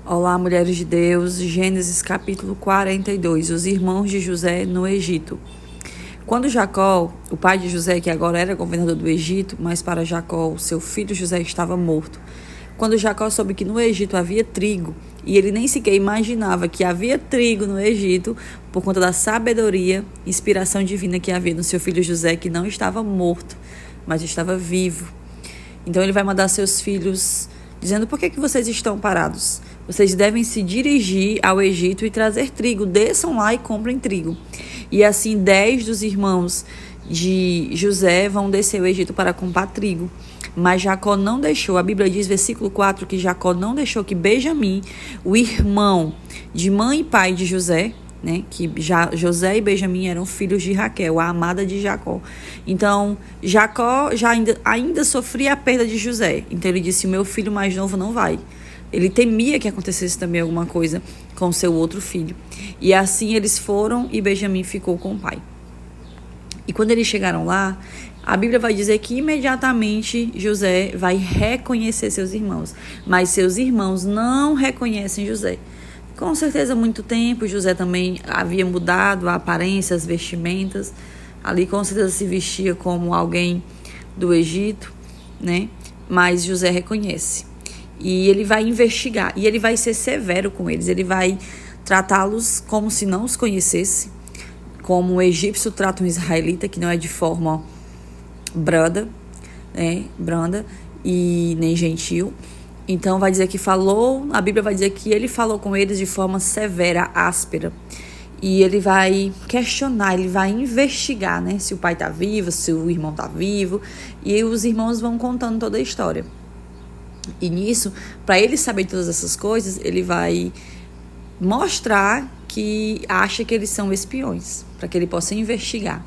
Olá, mulheres de Deus, Gênesis capítulo 42, os irmãos de José no Egito. Quando Jacó, o pai de José, que agora era governador do Egito, mas para Jacó, seu filho José estava morto. Quando Jacó soube que no Egito havia trigo, e ele nem sequer imaginava que havia trigo no Egito, por conta da sabedoria, inspiração divina que havia no seu filho José, que não estava morto, mas estava vivo. Então ele vai mandar seus filhos dizendo: por que vocês estão parados? Vocês devem se dirigir ao Egito e trazer trigo. Desçam lá e comprem trigo. E assim 10 dos irmãos de José vão descer ao Egito para comprar trigo. Mas Jacó não deixou, a Bíblia diz, versículo 4, que Jacó não deixou que Benjamim, o irmão de mãe e pai de José, que José e Benjamim eram filhos de Raquel, a amada de Jacó. Então, Jacó já ainda sofria a perda de José. Então ele disse: o meu filho mais novo não vai. Ele temia que acontecesse também alguma coisa com seu outro filho. E assim eles foram e Benjamim ficou com o pai. E quando eles chegaram lá, a Bíblia vai dizer que imediatamente José vai reconhecer seus irmãos. Mas seus irmãos não reconhecem José. Com certeza, há muito tempo, José também havia mudado a aparência, as vestimentas. Ali, com certeza, se vestia como alguém do Egito, Mas José reconhece. E ele vai investigar. E ele vai ser severo com eles. Ele vai tratá-los como se não os conhecesse. Como um egípcio trata um israelita, que não é de forma branda e nem gentil. Então vai dizer que a Bíblia vai dizer que ele falou com eles de forma severa, áspera. E ele vai questionar, ele vai investigar, se o pai está vivo, se o irmão está vivo. E os irmãos vão contando toda a história. E nisso, para ele saber todas essas coisas, ele vai mostrar que acha que eles são espiões, para que ele possa investigar.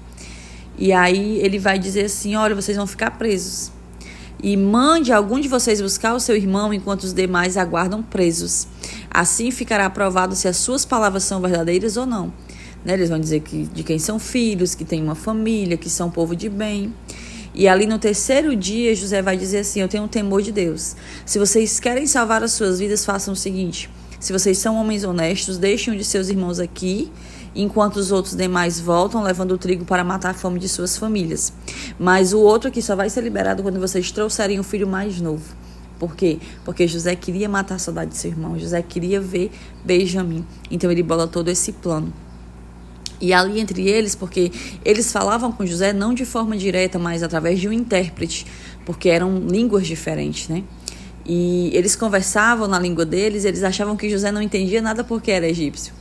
E aí ele vai dizer assim: olha, vocês vão ficar presos. E mande algum de vocês buscar o seu irmão enquanto os demais aguardam presos. Assim ficará provado se as suas palavras são verdadeiras ou não. Eles vão dizer de quem são filhos, que têm uma família, que são povo de bem. E ali no terceiro dia, José vai dizer assim: eu tenho um temor de Deus. Se vocês querem salvar as suas vidas, façam o seguinte: se vocês são homens honestos, deixem um de seus irmãos aqui, enquanto os outros demais voltam, levando o trigo para matar a fome de suas famílias. Mas o outro aqui só vai ser liberado quando vocês trouxerem o filho mais novo. Por quê? Porque José queria matar a saudade de seu irmão. José queria ver Benjamim. Então ele bola todo esse plano. E ali entre eles, porque eles falavam com José não de forma direta, mas através de um intérprete, porque eram línguas diferentes, E eles conversavam na língua deles, eles achavam que José não entendia nada porque era egípcio.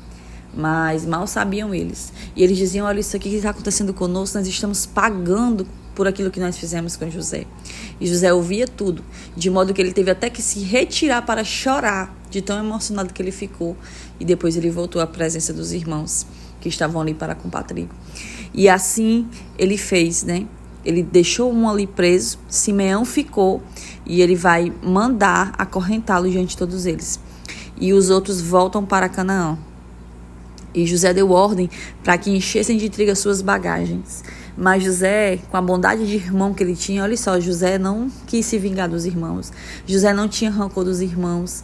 Mas mal sabiam eles. E eles diziam: olha, isso aqui que está acontecendo conosco, nós estamos pagando por aquilo que nós fizemos com José. E José ouvia tudo, de modo que ele teve até que se retirar para chorar, de tão emocionado que ele ficou. E depois ele voltou à presença dos irmãos que estavam ali para comprar trigo. E assim ele fez, Ele deixou um ali preso, Simeão ficou, e ele vai mandar acorrentá-lo diante de todos eles. E os outros voltam para Canaã. E José deu ordem para que enchessem de trigo as suas bagagens. Mas José, com a bondade de irmão que ele tinha, olha só, José não quis se vingar dos irmãos. José não tinha rancor dos irmãos.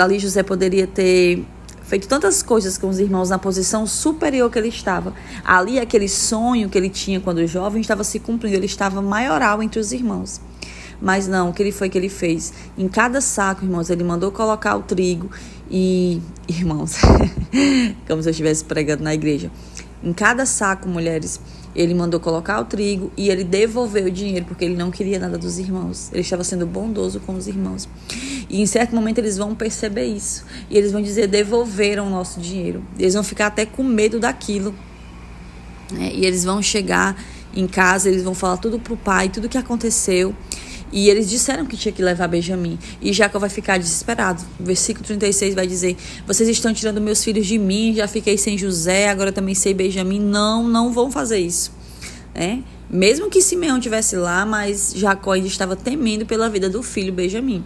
Ali José poderia ter feito tantas coisas com os irmãos na posição superior que ele estava. Ali aquele sonho que ele tinha quando jovem estava se cumprindo. Ele estava maioral entre os irmãos. Mas não, o que ele fez? Em cada saco, irmãos, ele mandou colocar o trigo e... Irmãos, como se eu estivesse pregando na igreja. Em cada saco, mulheres, ele mandou colocar o trigo e ele devolveu o dinheiro, porque ele não queria nada dos irmãos. Ele estava sendo bondoso com os irmãos. E em certo momento eles vão perceber isso. E eles vão dizer: devolveram o nosso dinheiro. Eles vão ficar até com medo daquilo. E eles vão chegar em casa, eles vão falar tudo para o pai, tudo o que aconteceu. E eles disseram que tinha que levar Benjamim. E Jacó vai ficar desesperado. O versículo 36 vai dizer: vocês estão tirando meus filhos de mim, já fiquei sem José, agora também sem Benjamim. Não vão fazer isso. Mesmo que Simeão estivesse lá, mas Jacó ainda estava temendo pela vida do filho Benjamim.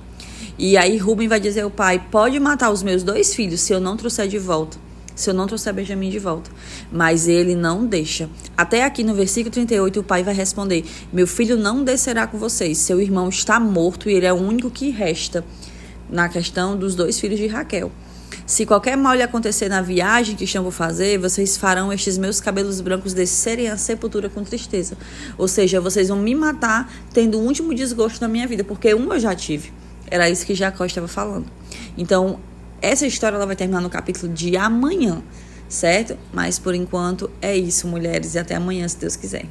E aí Rúben vai dizer ao pai: pode matar os meus 2 filhos se eu não trouxer de volta. Se eu não trouxer Benjamim de volta. Mas ele não deixa. Até aqui no versículo 38, o pai vai responder: meu filho não descerá com vocês. Seu irmão está morto e ele é o único que resta. na questão dos 2 filhos de Raquel. Se qualquer mal lhe acontecer na viagem que estão por fazer, vocês farão estes meus cabelos brancos descerem à sepultura com tristeza. Ou seja, vocês vão me matar tendo o último desgosto na minha vida, porque eu já tive. Era isso que Jacó estava falando. Então, essa história ela vai terminar no capítulo de amanhã, certo? Mas por enquanto é isso, mulheres, e até amanhã, se Deus quiser.